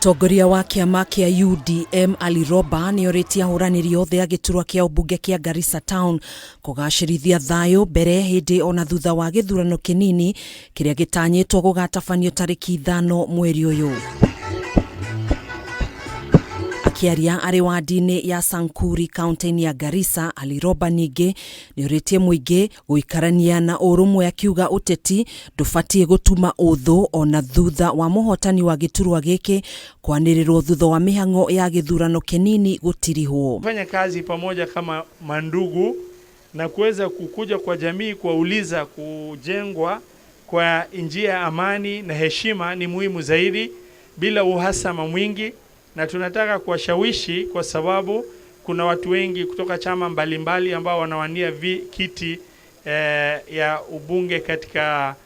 Mutongoria wa kiama kia UDM Ali Roba ni orĩtie ahũranĩri othe a gĩturwa kĩa ũmbunge kĩa Garissa Town kũgacĩrithia thayũ mbere hĩndĩ ona thutha wa gĩthurano kĩnini kĩrĩa gĩtanyĩtwo gũgatabanio tarĩki 5 mweri ũyũ. Akiaria arĩ wadi-inĩ ya Sankuri kaunti-inĩ ya Garissa, Ali Roba ningĩ nĩ orĩtie mũingĩ gũikarania na ũrũmwe, akiuga ũteti ndũbatiĩ gũtuma ũthũ ona thutha wa mũhotani wa gĩturwa gĩkĩ kwanĩrĩrwo thutha wa mĩhang'o ya gĩthurano kĩnini gũtirihwo. Fanya kazi pamoja kama mandugu na kuweza kukuja kwa jamii kuwauliza kujengwa kwa njia ya amani na heshima ni muhimu zaidi bila uhasama mwingi, na tunataka kuwashawishi kwa sababu kuna watu wengi kutoka chama mbalimbali ambao wanawania kiti ya ubunge katika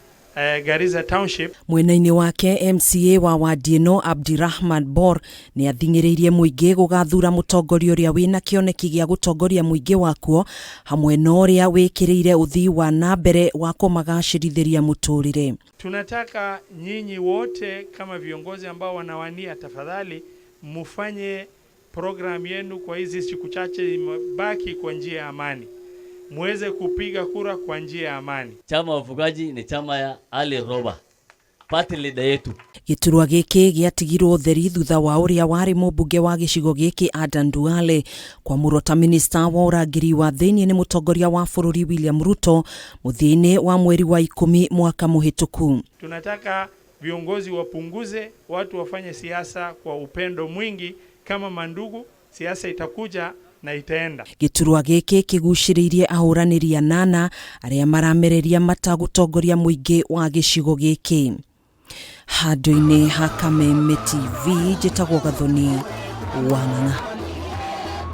Garissa Township. Mwena-inĩ wake MCA wa wadi ĩno Abdirahman Bor nĩ athing'ĩrĩirie mũingĩ gũgathura mũtongoria ũrĩa wĩna kĩoneki gĩa gũtongoria mũingĩ wakuo hamwe na ũrĩa wĩkĩrĩire ũthii wa na mbere wa kũmagacĩrithĩria mũtũrĩre. Tunataka nyinyi wote kama viongozi ambao wanawania, tafadhali mufanye program yenu kwa hizi siku chache imebaki kwa njia ya amani. Muweze kupiga kura kwa njia ya amani. Chama wafugaji ni chama ya Ali Roba, party leader yetu. Gĩturwa gĩkĩ gĩatigirwo theri thutha wa ũrĩa warĩ mũmbunge wa gĩcigo gĩkĩ Adan Duale kwamũrwo ta minista wa ũrangĩri wa thĩinĩ nĩ mũtongoria wa bũrũri William Ruto mũthia-inĩ wa mweri wa 10 mwaka mũhĩtũku. Tunataka viongozi wapunguze, watu wafanye siasa kwa upendo mwingi kama mandugu. Siasa itakuja na itaenda. Gĩturwa gĩkĩ kĩgucĩrĩirie ahũranĩri 8 arĩa maramereria matagũtongoria mũingĩ wa gĩcigo gĩkĩ. Handũ-inĩ ha Kameme TV, njĩtagwo Gathoni Wang'ang'a.